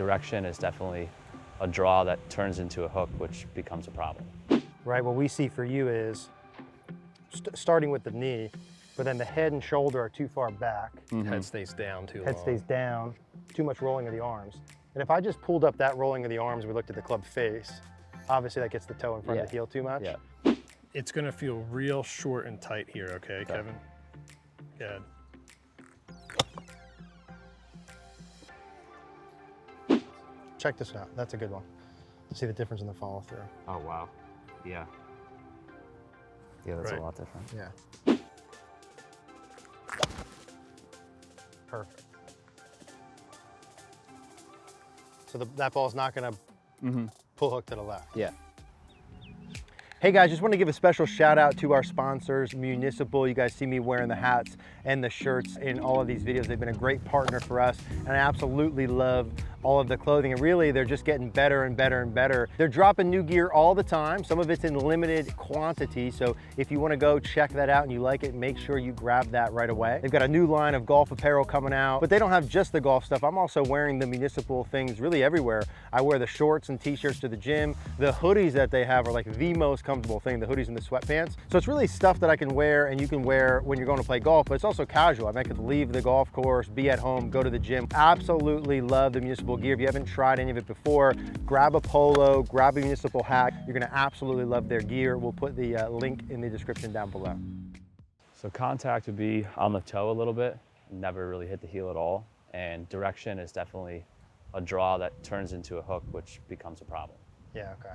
direction is definitely a draw that turns into a hook, which becomes a problem. Right, what we see for you is starting with the knee, but then the head and shoulder are too far back. Head stays down too long. Head stays down, too much rolling of the arms. And if I just pulled up that rolling of the arms, we looked at the club face, obviously that gets the toe in front of the heel too much. Yeah. It's gonna feel real short and tight here, okay, Kevin? Good. Check this out, that's a good one. See the difference in the follow through. Oh, wow. Yeah. Yeah, that's Right. a lot different. Yeah. Perfect. So that ball's not gonna pull hook to the left. Yeah. Hey guys, just want to give a special shout out to our sponsors, Municipal. You guys see me wearing the hats and the shirts in all of these videos. They've been a great partner for us, and I absolutely love all of the clothing, and really they're just getting better and better and better. They're dropping new gear all the time. Some of it's in limited quantity, so if you want to go check that out and you like it, make sure you grab that right away. They've got a new line of golf apparel coming out, but they don't have just the golf stuff. I'm also wearing the Municipal things really everywhere. I wear the shorts and t-shirts to the gym. The hoodies that they have are like the most comfortable thing, the hoodies and the sweatpants. So it's really stuff that I can wear and you can wear when you're going to play golf, but it's also casual. I mean, I could leave the golf course, be at home, go to the gym. Absolutely love the Municipal gear. If you haven't tried any of it before, grab a polo, grab a Municipal hat. You're gonna absolutely love their gear. We'll put the link in the description down below. So contact would be on the toe a little bit, never really hit the heel at all. And direction is definitely a draw that turns into a hook, which becomes a problem. Yeah, okay.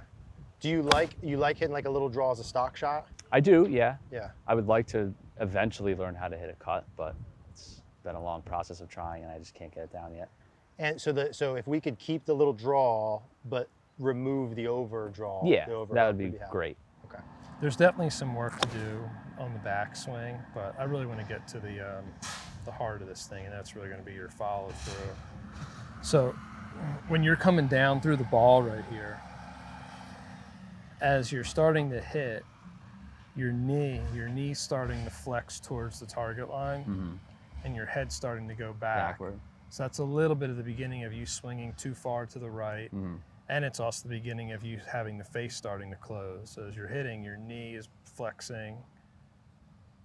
Do you like hitting like a little draw as a stock shot? I do, yeah. Yeah. I would like to eventually learn how to hit a cut, but it's been a long process of trying and I just can't get it down yet. And so if we could keep the little draw, but remove the overdraw. Yeah, the overhook that would be happy. great. Okay. There's definitely some work to do on the backswing, but I really want to get to the heart of this thing, and that's really going to be your follow through. So when you're coming down through the ball right here, as you're starting to hit, your knee's starting to flex towards the target line, and your head's starting to go Backward. So that's a little bit of the beginning of you swinging too far to the right. And it's also the beginning of you having the face starting to close. So as you're hitting, your knee is flexing,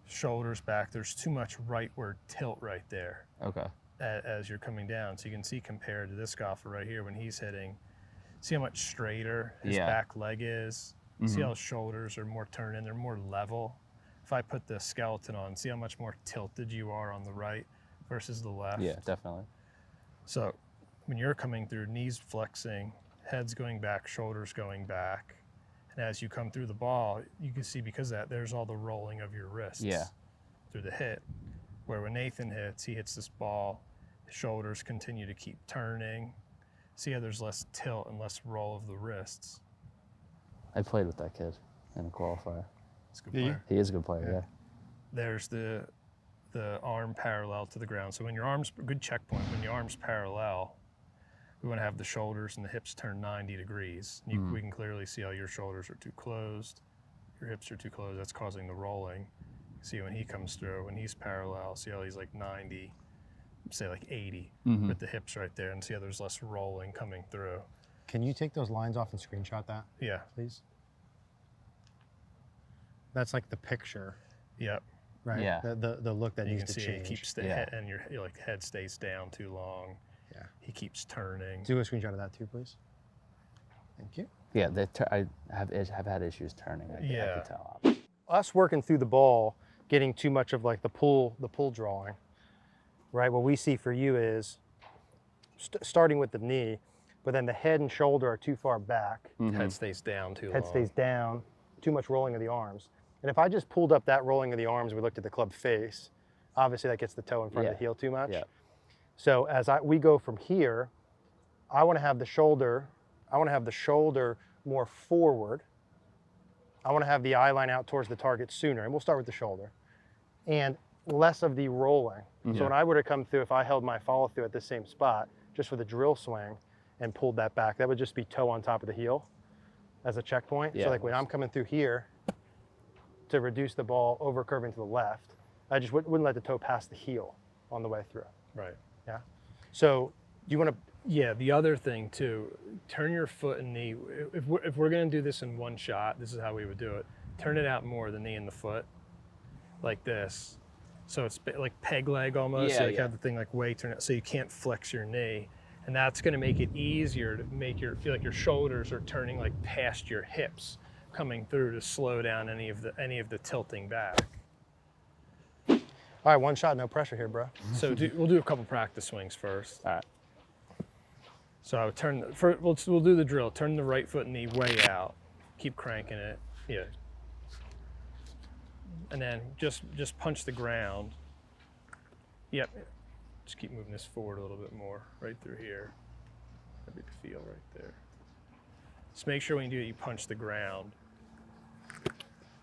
shoulders back. There's too much rightward tilt right there. Okay. As you're coming down. So you can see compared to this golfer right here when he's hitting, see how much straighter his back leg is. See how his shoulders are more turned in, they're more level. If I put the skeleton on, see how much more tilted you are on the right versus the left. Yeah, definitely. So when you're coming through, knees flexing, head's going back, shoulders going back. And as you come through the ball, you can see because of that, there's all the rolling of your wrists through the hit. Where when Nathan hits, he hits this ball, his shoulders continue to keep turning. See how there's less tilt and less roll of the wrists. I played with that kid in a qualifier. It's a good player. He is a good player, yeah. There's the arm parallel to the ground. So when your arm's, good checkpoint, when your arm's parallel, we want to have the shoulders and the hips turn 90 degrees. We can clearly see how your shoulders are too closed, your hips are too closed, that's causing the rolling. See when he comes through, when he's parallel, see how he's like 90, say like 80 with the hips right there, and see how there's less rolling coming through. Can you take those lines off and screenshot that? Yeah. Please. That's like the picture. Yep. Right? Yeah. The look that You needs can to see change. it keeps the head, and your like head stays down too long. Yeah. He keeps turning. Do a screenshot of that too, please. Thank you. Yeah, I have had issues turning. I can tell. Us working through the ball, getting too much of like the pull drawing, right? What we see for you is starting with the knee, but then the head and shoulder are too far back. Head stays down too long. Head stays down, too much rolling of the arms. And if I just pulled up that rolling of the arms, we looked at the club face, obviously that gets the toe in front of the heel too much. Yeah. So as we go from here, I want to have the shoulder more forward. I want to have the eye line out towards the target sooner, and we'll start with the shoulder. And less of the rolling. So when I were to come through, if I held my follow through at the same spot, just with a drill swing and pulled that back, that would just be toe on top of the heel as a checkpoint. So like when I'm coming through here to reduce the ball over curving to the left, I just wouldn't let the toe pass the heel on the way through. Right. Yeah. So do you want to Yeah, the other thing too, turn your foot and knee. If we're gonna do this in one shot, this is how we would do it. Turn it out more, the knee and the foot, like this. So it's like peg leg almost. Yeah, So you yeah. have the thing like way turned out, so you can't flex your knee, and that's gonna make it easier to make feel like your shoulders are turning like past your hips, coming through to slow down any of the tilting back. All right, one shot, no pressure here, bro. So we'll do a couple practice swings first. All right. So I would we'll do the drill. Turn the right foot and knee way out. Keep cranking it. Yeah. And then just punch the ground. Yep. Just keep moving this forward a little bit more, right through here. That'd be the feel right there. Just make sure when you do it, you punch the ground.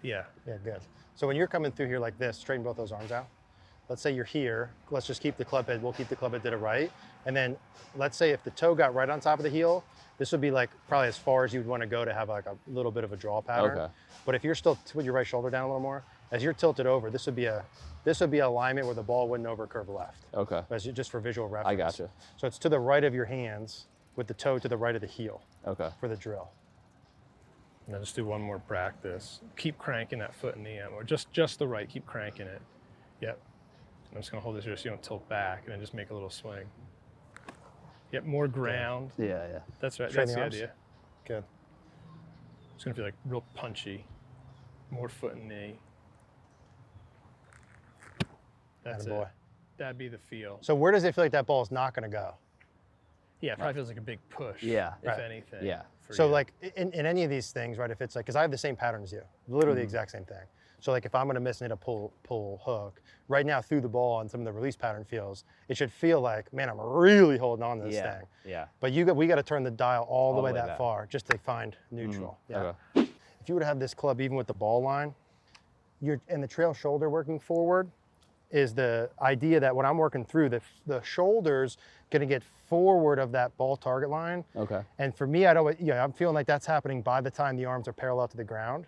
Yeah. Yeah, good. So when you're coming through here like this, straighten both those arms out. Let's say you're here. Let's just keep the club head. We'll keep the club head to the right. And then let's say if the toe got right on top of the heel, this would be like probably as far as you'd want to go to have like a little bit of a draw pattern. Okay. But if you're still with your right shoulder down a little more, as you're tilted over, this would be a alignment where the ball wouldn't overcurve left. Okay. Just for visual reference. I gotcha. So it's to the right of your hands with the toe to the right of the heel Okay. for the drill. And then just do one more practice. Keep cranking that foot and knee in, or just the right. Keep cranking it. Yep. I'm just gonna hold this here so you don't tilt back, and then just make a little swing. Yep, more ground. Yeah, yeah. That's right, Straighten that's the the arms. idea. Good. It's gonna feel like real punchy. More foot and knee. That's Attaboy. it. That'd be the feel. So where does it feel like that ball is not going to go? Yeah, it probably feels like a big push. Yeah. If Right. anything. Yeah. for So you. like in any of these things, right, if it's like, because I have the same pattern as you, literally the exact same thing. So like if I'm going to miss and hit a pull hook, right now through the ball on some of the release pattern feels, it should feel like, man, I'm really holding on to this Yeah. thing. Yeah. But we got to turn the dial all the way that back. far just to find neutral. Yeah. Okay. If you were to have this club even with the ball line, and the trail shoulder working forward is the idea that when I'm working through, the shoulder's going to get forward of that ball target line. Okay. And for me, I'm feeling like that's happening by the time the arms are parallel to the ground.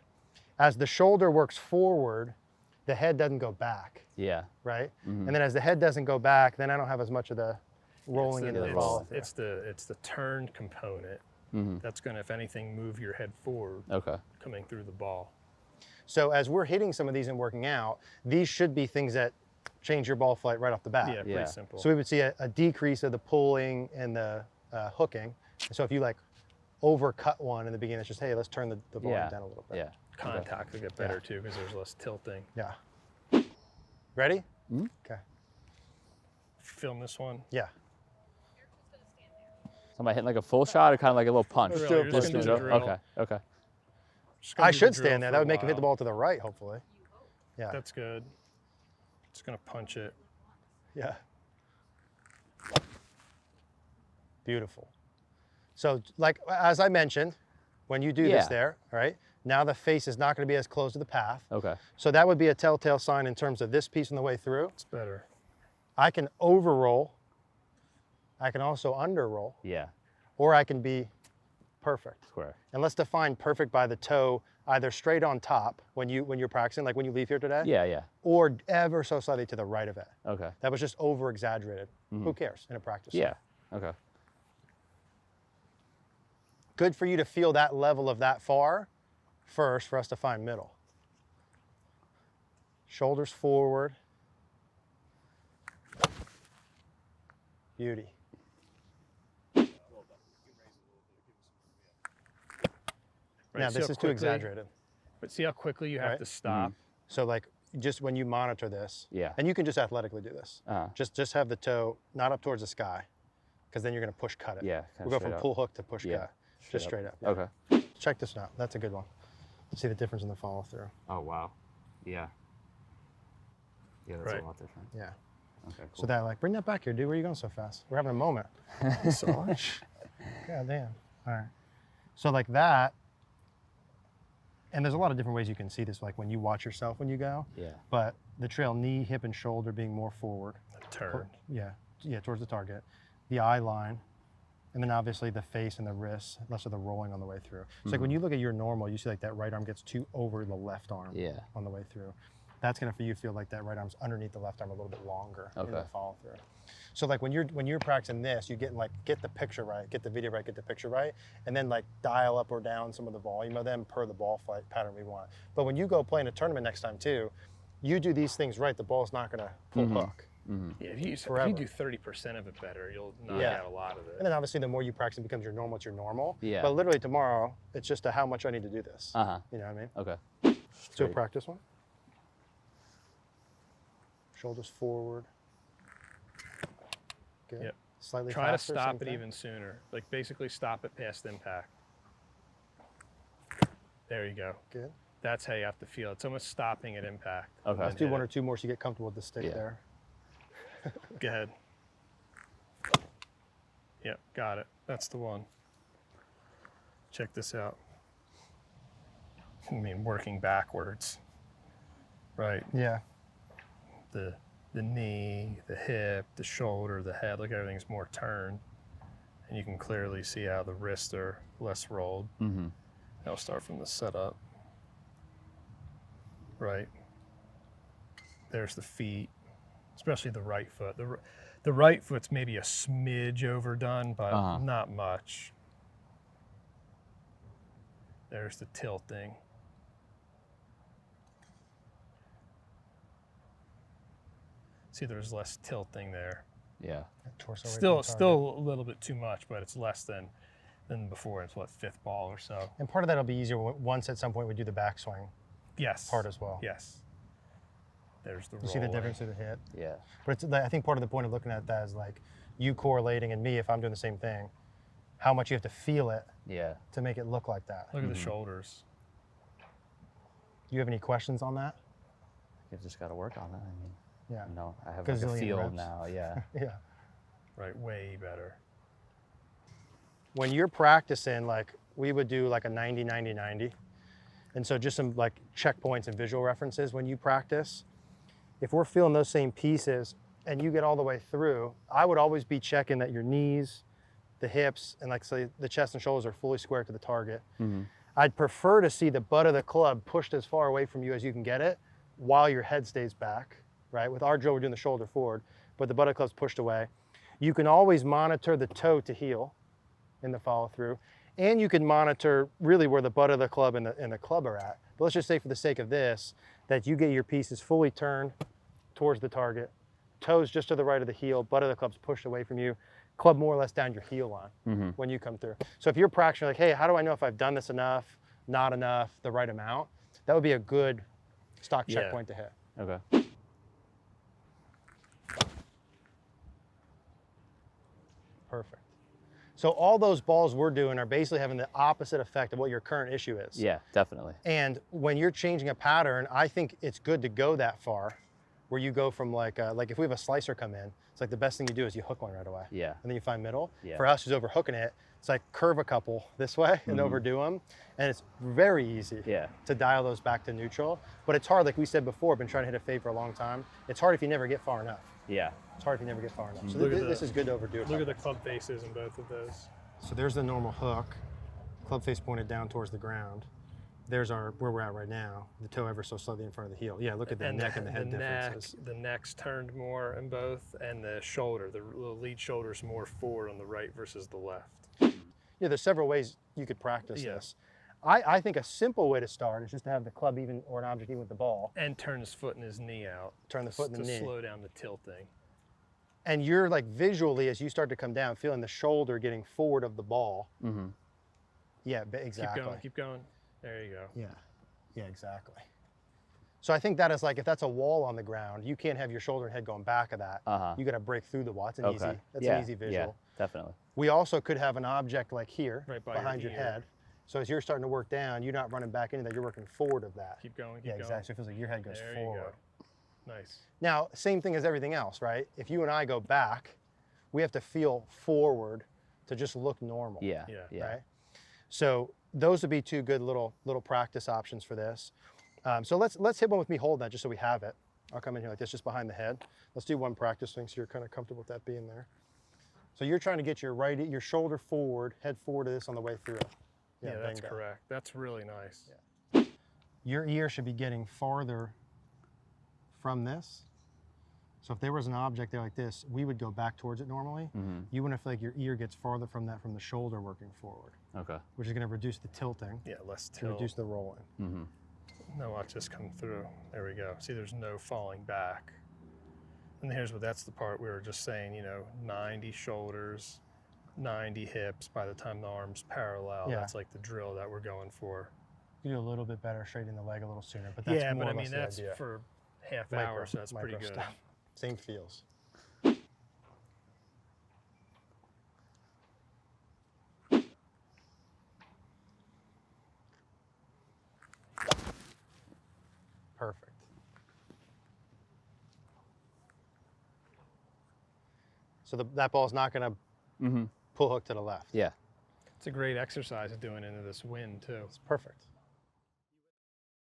As the shoulder works forward, the head doesn't go back, Yeah. right? And then as the head doesn't go back, then I don't have as much of the rolling into the it's- follow through. It's the turn component that's gonna, if anything, move your head forward Okay. coming through the ball. So as we're hitting some of these and working out, these should be things that change your ball flight right off the bat. Yeah, pretty Yeah. simple. So we would see a decrease of the pulling and the hooking. So if you like overcut one in the beginning, it's just, hey, let's turn the volume Yeah. down a little bit. Yeah. Contact will get better too because there's less tilting. Yeah. Ready? Okay. Film this one. Yeah. So am I hitting like a full shot or kind of like a little punch? Drill, do you're a just push gonna do the drill. Okay. Okay. Just gonna I do the should drill stand there. for That a would make him hit the while. ball to the right, hopefully. Yeah. That's good. Just gonna punch it. Yeah. Beautiful. So like, as I mentioned, when you do this Yeah. there, all right, now the face is not going to be as close to the path. Okay. So that would be a telltale sign in terms of this piece on the way through. It's better. I can overroll. I can also underroll, Yeah. or I can be perfect. Square. And let's define perfect by the toe either straight on top when you're practicing, like when you leave here today, Yeah. Yeah. or ever so slightly to the right of it. Okay. That was just over exaggerated. Who cares in a practice? Yeah. Okay. Good for you to feel that level of that far first for us to find middle. Shoulders forward. Beauty. Right, Now see this how is too quickly- exaggerated. But see how quickly you have Right. to stop. So like just when you monitor this, Yeah. and you can just athletically do this. Uh-huh. Just have the toe not up towards the sky, because then you're going to push cut it. Yeah, kinda We'll go straight from up. pull hook to push Yeah, cut. Just straight up. yeah. Okay. Check this out. That's a good one. See the difference in the follow through. Oh wow. Yeah. Yeah, that's Right. a lot different. Yeah. Okay. Cool. So that like, bring that back here, dude. Where are you going so fast? We're having a moment. Massage. God damn. All right. So like that, and there's a lot of different ways you can see this, like when you watch yourself when you go, Yeah. but the trail knee, hip, and shoulder being more forward. Turn. Yeah, towards the target. The eye line, and then obviously the face and the wrists, less of the rolling on the way through. So like when you look at your normal, you see like that right arm gets too over the left arm Yeah. on the way through. That's gonna for you feel like that right arm's underneath the left arm a little bit longer in the Okay. follow through. So like when you're practicing this, you get the picture right, get the video right, get the picture right, and then like dial up or down some of the volume of them per the ball flight pattern we want. But when you go play in a tournament next time too, you do these things right, the ball's not gonna pull hook. Yeah, if you Forever. do 30% of it better, you'll knock Yeah. out a lot of it. And then obviously the more you practice, it becomes your normal, it's your normal. Yeah. But literally tomorrow, it's just how much I need to do this. Uh-huh. You know what I mean? Okay. So Straight. practice one. Shoulders forward. Good. Yep. Slightly Try to faster, stop same it thing. even sooner. Like basically stop it past impact. There you go. Good. That's how you have to feel. It's almost stopping at impact. Okay. Let's do one or two more so you get comfortable with the stick Yeah. there. Go ahead. Yep, got it. That's the one. Check this out. I mean, working backwards. Right. Yeah. The knee, the hip, the shoulder, the head, like everything's more turned. And you can clearly see how the wrists are less rolled. Mm-hmm. I'll start from the setup. Right. There's the feet, especially the right foot. The right foot's maybe a smidge overdone, but not much. There's the tilting. See, there's less tilting there. Yeah. Torso away from the target. Still a little bit too much, but it's less than before. It's what, fifth ball or so. And part of that'll be easier once at some point we do the backswing Yes. part as well. Yes. There's the You see the rolling. difference of the hit? Yeah. But it's, I think part of the point of looking at that is like you correlating and me if I'm doing the same thing, how much you have to feel it Yeah. to make it look like that. Look at the shoulders. You have any questions on that? You've just got to work on that. I mean, Yeah. no, I have like a Gazillion feel reps. now. Yeah. Yeah. Right, way better. When you're practicing, like we would do like a 90, 90, 90. And so just some like checkpoints and visual references when you practice. If we're feeling those same pieces and you get all the way through, I would always be checking that your knees, the hips, and like say the chest and shoulders are fully square to the target. Mm-hmm. I'd prefer to see the butt of the club pushed as far away from you as you can get it while your head stays back, right? With our drill, we're doing the shoulder forward, but the butt of the club's pushed away. You can always monitor the toe to heel in the follow through, and you can monitor really where the butt of the club and the club are at. But let's just say for the sake of this, that you get your pieces fully turned towards the target, toes just to the right of the heel, butt of the club's pushed away from you, club more or less down your heel line when you come through. So if you're practicing like, hey, how do I know if I've done this enough, not enough, the right amount? That would be a good stock Yeah. checkpoint to hit. Okay. Perfect. So all those balls we're doing are basically having the opposite effect of what your current issue is. Yeah, definitely. And when you're changing a pattern, I think it's good to go that far, where you go from like if we have a slicer come in, it's like the best thing you do is you hook one right away. Yeah. And then you find middle. Yeah. For us who's overhooking it, it's like curve a couple this way and overdo them. And it's very easy Yeah. to dial those back to neutral. But it's hard, like we said before, I've been trying to hit a fade for a long time. It's hard if you never get far enough. Yeah. It's hard if you never get far enough. So Look at this the- is good to overdo it. Look at the club faces in both of those. So there's the normal hook, club face pointed down towards the ground. There's our where we're at right now. The toe ever so slightly in front of the heel. Yeah, look at the neck and the head differences. The neck's turned more in both, and the shoulder, the lead shoulder's more forward on the right versus the left. Yeah, there's several ways you could practice Yeah. this. I think a simple way to start is just to have the club even or an object even with the ball. And turn his foot and his knee out. Turn the foot and the to knee. slow down the tilting. And you're like visually as you start to come down, feeling the shoulder getting forward of the ball. Mm-hmm. Yeah, exactly. Keep going. There you go. Yeah, exactly. So I think that is like if that's a wall on the ground, you can't have your shoulder and head going back of that. You got to break through the wall. It's an Okay. easy. That's Yeah, an easy visual. Yeah, definitely. We also could have an object like here, Right by your behind your ear. head. So as you're starting to work down, you're not running back into that, you're working forward of that. Keep going. Keep Yeah, going. exactly. So it feels like your head goes There forward. you go. Nice. Now, same thing as everything else, right? If you and I go back, we have to feel forward to just look normal. Yeah. Yeah. Yeah. Right? So those would be two good little practice options for this. So let's hit one with me holding that just so we have it. I'll come in here like this, just behind the head. Let's do one practice thing so you're kind of comfortable with that being there. So you're trying to get your shoulder forward, head forward to this on the way through. Yeah, that's bingo. correct. That's really nice. Your ear should be getting farther from this. So if there was an object there like this, we would go back towards it normally. You want to feel like your ear gets farther from that, from the shoulder working forward. Okay. Which is going to reduce the tilting. Yeah, less To tilt. reduce the rolling. Now watch this come through. There we go. See, there's no falling back. And here's what, that's the part we were just saying, you know, 90 shoulders, 90 hips by the time the arm's parallel. Yeah. That's like the drill that we're going for. You do a little bit better straightening the leg a little sooner, but that's Yeah, more but I or mean, less the that's idea. for half Micro- hour, so that's pretty micro good. stuff. Same feels. Perfect. So that ball's not going to pull hook to the left. Yeah. It's a great exercise of doing into this wind too. It's perfect.